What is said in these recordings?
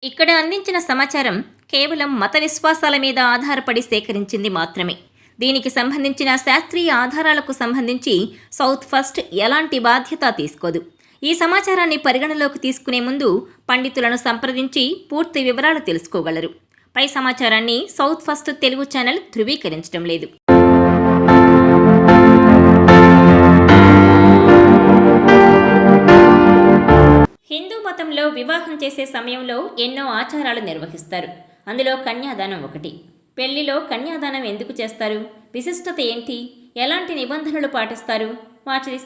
ఇక్కడ అందించిన సమాచారం కేవలం మత విశ్వాసాల మీద ఆధారపడి సేకరించింది మాత్రమే. దీనికి సంబంధించిన శాస్త్రీయ ఆధారాలకు సంబంధించి సౌత్ ఫస్ట్ ఎలాంటి బాధ్యత తీసుకోదు. ఈ సమాచారాన్ని పరిగణలోకి తీసుకునే ముందు పండితులను సంప్రదించి పూర్తి వివరాలు తెలుసుకోగలరు. పై సమాచారాన్ని సౌత్ ఫస్ట్ తెలుగు ఛానల్ ధృవీకరించడం లేదు. హిందూ మతంలో వివాహం చేసే సమయంలో ఎన్నో ఆచారాలు నిర్వహిస్తారు. అందులో కన్యాదానం ఒకటి. పెళ్లిలో కన్యాదానం ఎందుకు చేస్తారు? విశిష్టత ఏంటి? ఎలాంటి నిబంధనలు పాటిస్తారు? వాటి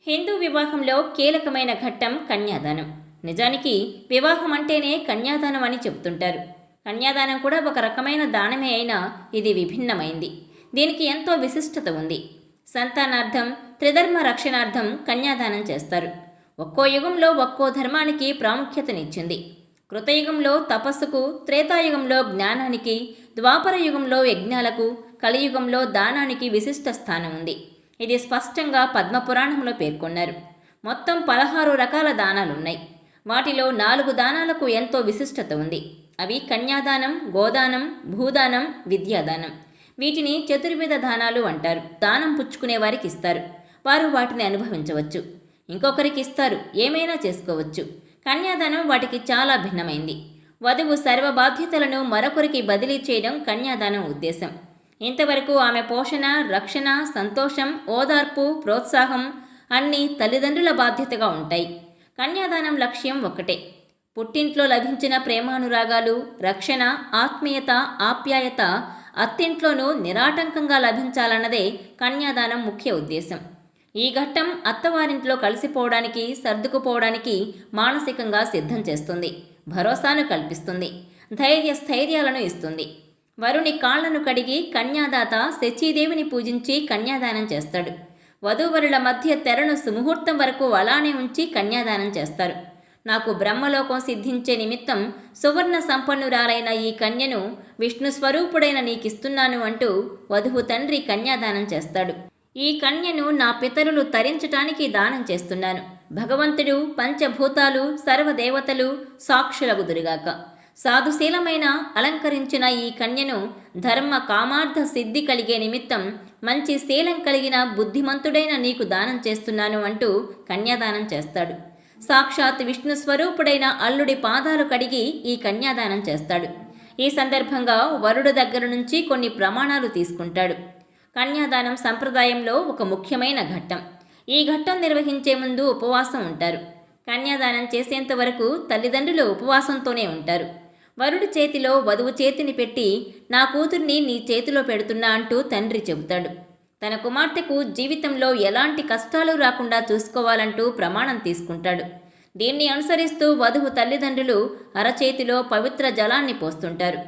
హిందూ వివాహంలో కీలకమైన ఘట్టం కన్యాదానం. నిజానికి వివాహం అంటేనే కన్యాదానం అని చెబుతుంటారు. కన్యాదానం కూడా ఒక రకమైన దానమే అయినా ఇది విభిన్నమైంది. దీనికి ఎంతో విశిష్టత ఉంది. సంతానార్థం, త్రిధర్మ రక్షణార్థం కన్యాదానం చేస్తారు. ఒక్కో యుగంలో ఒక్కో ధర్మానికి ప్రాముఖ్యతనిచ్చింది. కృతయుగంలో తపస్సుకు, త్రేతాయుగంలో జ్ఞానానికి, ద్వాపర యుగంలో యజ్ఞాలకు, కలియుగంలో దానానికి విశిష్ట స్థానం ఉంది. ఇది స్పష్టంగా పద్మపురాణంలో పేర్కొన్నారు. మొత్తం 16 రకాల దానాలున్నాయి. వాటిలో 4 దానాలకు ఎంతో విశిష్టత ఉంది. అవి కన్యాదానం, గోదానం, భూదానం, విద్యాదానం. వీటిని చతుర్విధ దానాలు అంటారు. దానం పుచ్చుకునే వారికి ఇస్తారు. వారు వాటిని అనుభవించవచ్చు. ఇంకొకరికి ఇస్తారు, ఏమైనా చేసుకోవచ్చు. కన్యాదానం వాటికి చాలా భిన్నమైంది. వధువు సర్వ బాధ్యతలను మరొకరికి బదిలీ చేయడం కన్యాదానం ఉద్దేశం. ఇంతవరకు ఆమె పోషణ, రక్షణ, సంతోషం, ఓదార్పు, ప్రోత్సాహం అన్నీ తల్లిదండ్రుల బాధ్యతగా ఉంటాయి. కన్యాదానం లక్ష్యం ఒక్కటే. పుట్టింట్లో లభించిన ప్రేమానురాగాలు, రక్షణ, ఆత్మీయత, ఆప్యాయత అత్తింట్లోనూ నిరాటంకంగా లభించాలన్నదే కన్యాదానం ముఖ్య ఉద్దేశం. ఈ ఘట్టం అత్తవారింట్లో కలిసిపోవడానికి, సర్దుకుపోవడానికి మానసికంగా సిద్ధం చేస్తుంది. భరోసాను కల్పిస్తుంది. స్థైర్యాలను ఇస్తుంది. వరుని కాళ్లను కడిగి కన్యాదాత శచీదేవిని పూజించి కన్యాదానం చేస్తాడు. వధూవరుల మధ్య తెరను సుముహూర్తం వరకు అలానే ఉంచి కన్యాదానం చేస్తారు. నాకు బ్రహ్మలోకం సిద్ధించే నిమిత్తం సువర్ణ సంపన్నురాలైన ఈ కన్యను విష్ణు స్వరూపుడైన నీకిస్తున్నాను అంటూ వధువు తండ్రి కన్యాదానం చేస్తాడు. ఈ కన్యను నా పితరులు తరించటానికి దానం చేస్తున్నాను. భగవంతుడు, పంచభూతాలు, సర్వదేవతలు సాక్షులగుదురుగాక. సాధుశీలమైన అలంకరించిన ఈ కన్యను ధర్మ కామార్థ సిద్ధి కలిగే నిమిత్తం మంచి శీలం కలిగిన బుద్ధిమంతుడైన నీకు దానం చేస్తున్నాను అంటూ కన్యాదానం చేస్తాడు. సాక్షాత్ విష్ణు స్వరూపుడైన అల్లుడి పాదాలు కడిగి ఈ కన్యాదానం చేస్తాడు. ఈ సందర్భంగా వరుడు దగ్గర నుంచి కొన్ని ప్రమాణాలు తీసుకుంటాడు. కన్యాదానం సంప్రదాయంలో ఒక ముఖ్యమైన ఘట్టం. ఈ ఘట్టం నిర్వహించే ముందు ఉపవాసం ఉంటారు. కన్యాదానం చేసేంత వరకు తల్లిదండ్రులు ఉపవాసంతోనే ఉంటారు. వరుడి చేతిలో వధువు చేతిని పెట్టి నా కూతుర్ని నీ చేతిలో పెడుతున్నా అంటూ తండ్రి చెబుతాడు. తన కుమార్తెకు జీవితంలో ఎలాంటి కష్టాలు రాకుండా చూసుకోవాలంటూ ప్రమాణం తీసుకుంటాడు. దీన్ని అనుసరిస్తూ వధువు తల్లిదండ్రులు అరచేతిలో పవిత్ర జలాన్ని పోస్తుంటారు.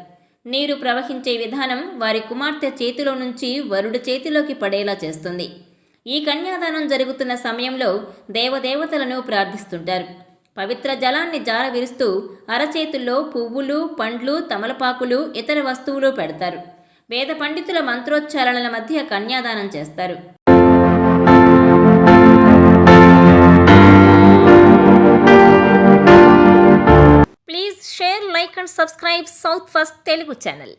నీరు ప్రవహించే విధానం వారి కుమార్తె చేతిలో నుంచి వరుడి చేతిలోకి పడేలా చేస్తుంది. ఈ కన్యాదానం జరుగుతున్న సమయంలో దేవదేవతలను ప్రార్థిస్తుంటారు. పవిత్ర జలాన్ని జారవిరుస్తూ అరచేతుల్లో పువ్వులు, పండ్లు, తమలపాకులు, ఇతర వస్తువులు పెడతారు. వేద పండితుల మంత్రోచ్చారణల మధ్య కన్యాదానం చేస్తారు. Please share, like and subscribe south first Telugu channel.